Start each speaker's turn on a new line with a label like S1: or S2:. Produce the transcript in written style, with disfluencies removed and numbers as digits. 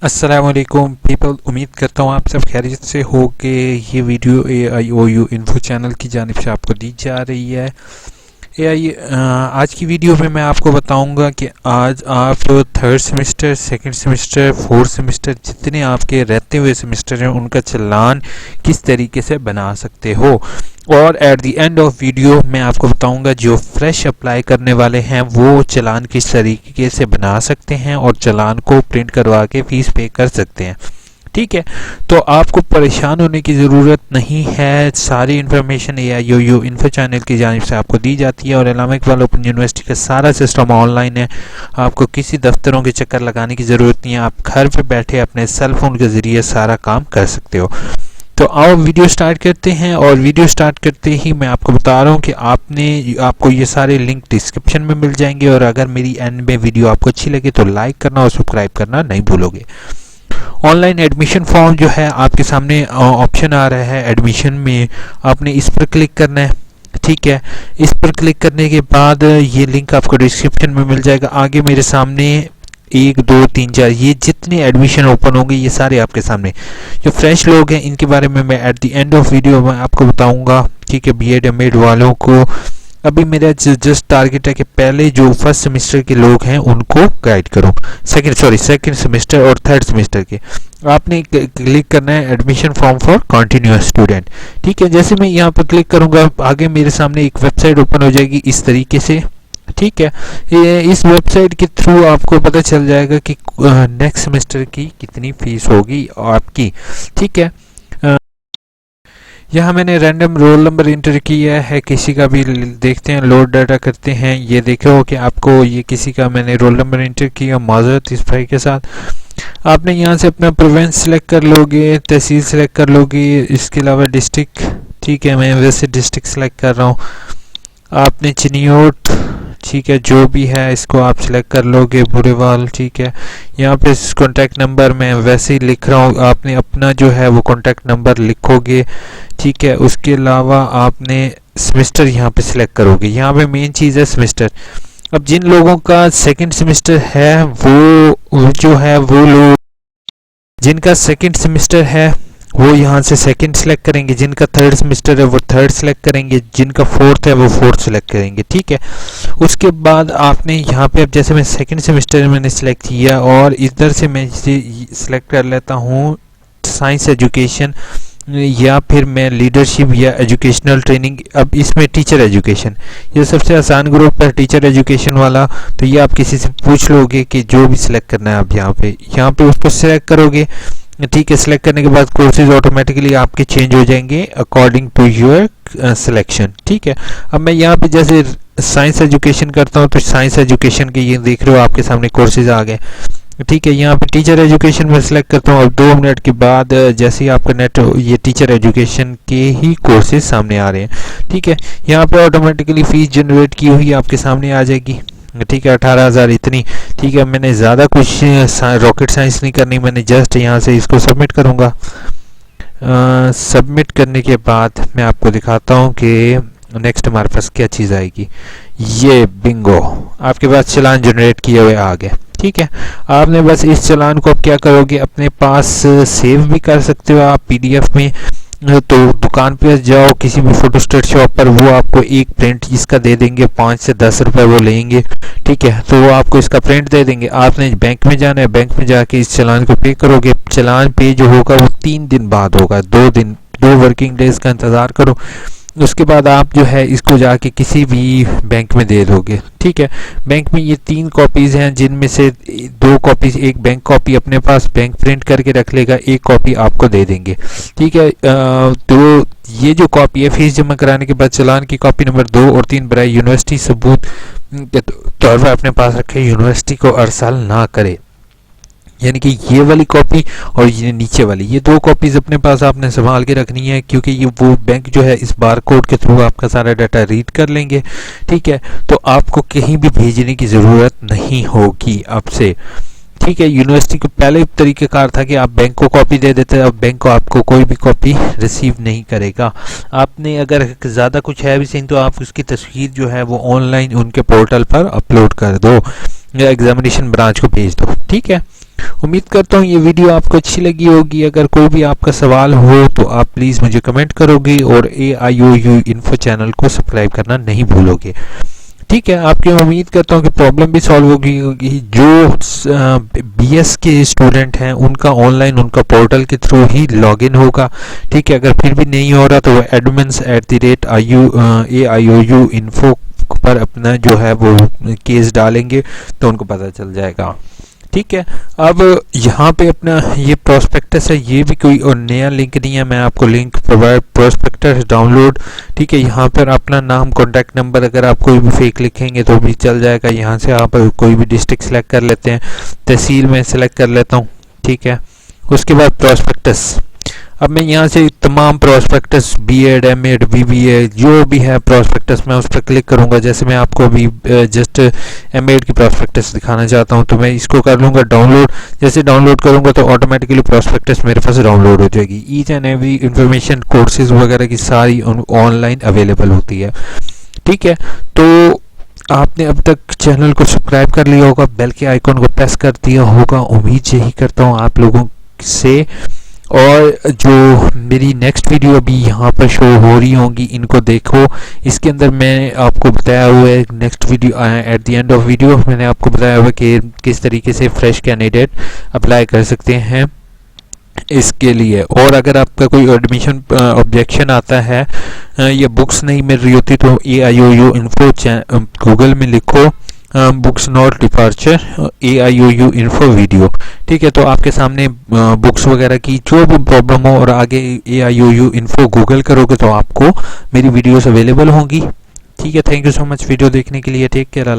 S1: अस्सलाम वालेकुम पीपल, उम्मीद करता हूँ आप सब खैरियत से हो के ये वीडियो AIOU इन्फो चैनल की जानिब से आपको दी जा रही है। आज की वीडियो में मैं आपको बताऊंगा कि आज आप third semester, second semester, fourth semester जितने आपके रहते हुए सेमेस्टर हैं उनका चालान किस तरीके से बना सकते हो। और at the end of video मैं आपको बताऊंगा जो फ्रेश अप्लाई करने वाले हैं वो चालान किस तरीके से बना सकते हैं और चालान को प्रिंट करवा के फीस पे कर सकते हैं। ठीक है, तो आपको परेशान होने की ज़रूरत नहीं है। सारी इन्फॉर्मेशन AIOU इन्फो चैनल की जानिब से आपको दी जाती है और इस्लामिक इकबाल ओपन यूनिवर्सिटी का सारा सिस्टम ऑनलाइन है। आपको किसी दफ्तरों के चक्कर लगाने की ज़रूरत नहीं है। आप घर पे बैठे अपने सेल फोन के ज़रिए सारा काम कर सकते हो। तो आओ वीडियो स्टार्ट करते हैं। और वीडियो स्टार्ट करते ही मैं आपको बता रहा हूँ कि आपको ये सारे लिंक डिस्क्रिप्शन में मिल जाएंगे। और अगर मेरी एंड में वीडियो आपको अच्छी लगे तो लाइक करना और सब्सक्राइब करना नहीं भूलोगे। ऑनलाइन एडमिशन फॉर्म जो है आपके सामने ऑप्शन आ रहा है एडमिशन में, आपने इस पर क्लिक करना है। ठीक है, इस पर क्लिक करने के बाद ये लिंक आपको डिस्क्रिप्शन में मिल जाएगा। आगे मेरे सामने 1 2 3 4 ये जितने एडमिशन ओपन होंगे ये सारे आपके सामने। जो फ्रेश लोग हैं इनके बारे में मैं at the end of video में आपको बताऊंगा। ठीक है, BEd MAd वालों को अभी मेरा जस्ट टारगेट है कि पहले जो फर्स्ट सेमेस्टर के लोग हैं उनको गाइड करूं। सेकंड सेमेस्टर और थर्ड सेमेस्टर के आपने क्लिक करना है admission form for continuous student. ठीक है, जैसे मैं यहाँ पर क्लिक करूंगा आगे मेरे सामने एक वेबसाइट ओपन हो जाएगी इस तरीके से। ठीक है, ये इस वेबसाइट के थ्रू आपको पता चल जाएगा कि नेक्स्ट सेमेस्टर की कितनी फीस होगी आपकी। ठीक है, यहाँ मैंने रैंडम रोल नंबर इंटर किया है, किसी का भी देखते हैं, लोड डाटा करते हैं। ये देखो कि आपको ये किसी का मैंने रोल नंबर इंटर किया माजरत इस भाई के साथ। आपने यहाँ से अपना प्रोविंस सेलेक्ट कर लोगे, तहसील सेलेक्ट कर लोगे, इसके अलावा डिस्ट्रिक्ट। ठीक है, मैं वैसे डिस्ट्रिक्ट सेलेक्ट कर रहा हूँ। आपने चिनियोट, ठीक है, जो भी है इसको आप सिलेक्ट कर लोगे, बुरेवाल। ठीक है, यहाँ पे कॉन्टैक्ट नंबर मैं वैसे ही लिख रहा हूँ, आपने अपना जो है वो कॉन्टैक्ट नंबर लिखोगे। ठीक है, उसके अलावा आपने सेमेस्टर यहाँ पे सिलेक्ट करोगे। यहाँ पे मेन चीज़ है सेमेस्टर। अब जिन लोगों का सेकंड सेमेस्टर है वो जो है वो लोग जिनका सेकंड सेमेस्टर है वो यहाँ से सेकंड सेलेक्ट करेंगे, जिनका थर्ड सेमेस्टर है वो थर्ड सेलेक्ट करेंगे, जिनका फोर्थ है वो फोर्थ सेलेक्ट करेंगे। ठीक है, उसके बाद आपने यहाँ पे अब जैसे मैं सेकंड सेमेस्टर मैंने सेलेक्ट किया और इधर से मैं सिलेक्ट कर लेता हूँ साइंस एजुकेशन या फिर मैं लीडरशिप या एजुकेशनल ट्रेनिंग। अब इसमें टीचर एजुकेशन ये सबसे आसान ग्रुप है, टीचर एजुकेशन वाला। तो ये आप किसी से पूछ लोगे कि जो भी सिलेक्ट करना है आप यहाँ पे उसको सिलेक्ट करोगे। ठीक है, सिलेक्ट करने के बाद कोर्सेज ऑटोमेटिकली आपके चेंज हो जाएंगे अकॉर्डिंग टू योर सिलेक्शन। ठीक है, अब मैं यहाँ पे जैसे साइंस एजुकेशन करता हूँ तो साइंस एजुकेशन के ये देख रहे हो आपके सामने कोर्सेज आ गए। ठीक है, यहाँ पे टीचर एजुकेशन में सिलेक्ट करता हूँ और 2 मिनट के बाद जैसे ही आपका नेट ये टीचर एजुकेशन के ही कोर्सेज सामने आ रहे हैं। ठीक है, यहाँ पे ऑटोमेटिकली फीस जनरेट की हुई आपके सामने आ जाएगी। ठीक है, 18,000 इतनी। ठीक है, मैंने ज़्यादा कुछ रॉकेट साइंस नहीं करनी, मैंने जस्ट यहाँ से इसको सबमिट करूँगा। सबमिट करने के बाद मैं आपको दिखाता हूँ कि नेक्स्ट हमारे पास क्या चीज़ आएगी। ये बिंगो आपके पास चालान जनरेट किए हुए आ गए। ठीक है, आपने बस इस चालान को अब क्या करोगे, अपने पास सेव भी कर सकते हो आप PDF में। तो दुकान पे जाओ किसी भी फोटोस्टेट शॉप पर, वो आपको एक प्रिंट इसका दे देंगे, 5 से 10 रुपए वो लेंगे। ठीक है, तो वो आपको इसका प्रिंट दे देंगे। आपने बैंक में जाना है, बैंक में जाके इस चालान को पे करोगे। चालान पे जो होगा वो 3 दिन बाद होगा, 2 वर्किंग डेज का इंतज़ार करो। उसके बाद आप जो है इसको जाके किसी भी बैंक में दे दोगे। ठीक है, बैंक में ये 3 कॉपीज़ हैं जिनमें से 2 कॉपीज़, एक बैंक कॉपी अपने पास बैंक प्रिंट करके रख लेगा, एक कॉपी आपको दे देंगे। ठीक है, तो ये जो कॉपी है फीस जमा कराने के बाद चालान की कॉपी नंबर 2 और 3 बराए यूनिवर्सिटी सबूत के तौर पर अपने पास रखे, यूनिवर्सिटी को अरसाल ना करे। यानी कि ये वाली कॉपी और ये नीचे वाली, ये 2 कॉपीज़ अपने पास आपने संभाल के रखनी है, क्योंकि ये वो बैंक जो है इस बार कोड के थ्रू आपका सारा डाटा रीड कर लेंगे। ठीक है, तो आपको कहीं भी भेजने की ज़रूरत नहीं होगी आपसे। ठीक है, यूनिवर्सिटी को पहले तरीक़ेकार था कि आप बैंक को कॉपी दे देते, अब बैंक को आपको कोई भी कॉपी रिसीव नहीं करेगा। आपने अगर ज़्यादा कुछ है भी सही तो आप उसकी तस्वीर जो है वो ऑनलाइन उनके पोर्टल पर अपलोड कर दो या एग्जामिनेशन ब्रांच को भेज दो। ठीक है, उम्मीद करता हूँ ये वीडियो आपको अच्छी लगी होगी। अगर कोई भी आपका सवाल हो तो आप प्लीज़ मुझे कमेंट करोगे और AIOU इन्फो चैनल को सब्सक्राइब करना नहीं भूलोगे। ठीक है, आपकी उम्मीद करता हूँ कि प्रॉब्लम भी सॉल्व होगी। जो BS के स्टूडेंट हैं उनका ऑनलाइन उनका पोर्टल के थ्रू ही लॉगिन होगा। ठीक है, अगर फिर भी नहीं हो रहा तो वो admins@AIOU इन्फो पर अपना जो है वो केस डालेंगे तो उनको पता चल जाएगा। ठीक है, अब यहाँ पे अपना ये प्रोस्पेक्टस है, ये भी कोई और नया लिंक नहीं है, मैं आपको लिंक प्रोवाइड प्रोस्पेक्टस डाउनलोड। ठीक है, यहाँ पर अपना नाम कॉन्टैक्ट नंबर अगर आप कोई भी फेक लिखेंगे तो भी चल जाएगा। यहाँ से आप कोई भी डिस्ट्रिक्ट सेलेक्ट कर लेते हैं, तहसील में सेलेक्ट कर लेता हूँ। ठीक है, उसके बाद प्रोस्पेक्टस, अब मैं यहाँ से तमाम प्रोस्पेक्टस B.Ed M.Ed BBA जो भी है प्रोस्पेक्टस मैं उस पर क्लिक करूँगा। जैसे मैं आपको अभी जस्ट M.Ed की प्रोस्पेक्टस दिखाना चाहता हूँ तो मैं इसको कर लूँगा डाउनलोड। जैसे डाउनलोड करूँगा तो ऑटोमेटिकली प्रोस्पेक्टस मेरे पास डाउनलोड हो जाएगी। Each and every information courses वगैरह की सारी ऑनलाइन अवेलेबल होती है। ठीक है, तो आपने अब तक चैनल को सब्सक्राइब कर लिया होगा, बेल के आइकॉन को प्रेस कर दिया होगा। उम्मीद यही करता हूँ आप लोगों से। और जो मेरी नेक्स्ट वीडियो अभी यहाँ पर शो हो रही होंगी इनको देखो। इसके अंदर मैं आपको बताया हुआ है next video at the end of video मैंने आपको बताया हुआ है कि किस तरीके से फ्रेश कैंडिडेट अप्लाई कर सकते हैं इसके लिए। और अगर आपका कोई एडमिशन ऑब्जेक्शन आता है या बुक्स नहीं मिल रही होती तो AIOU इन्फो गूगल में लिखो books not departure AIOU info video. ठीक है, तो आपके सामने बुक्स वगैरह की जो भी प्रॉब्लम हो और आगे AIOU इन्फो गूगल करोगे तो आपको मेरी वीडियोस अवेलेबल होंगी। ठीक है, thank you so much video देखने के लिए। Take care.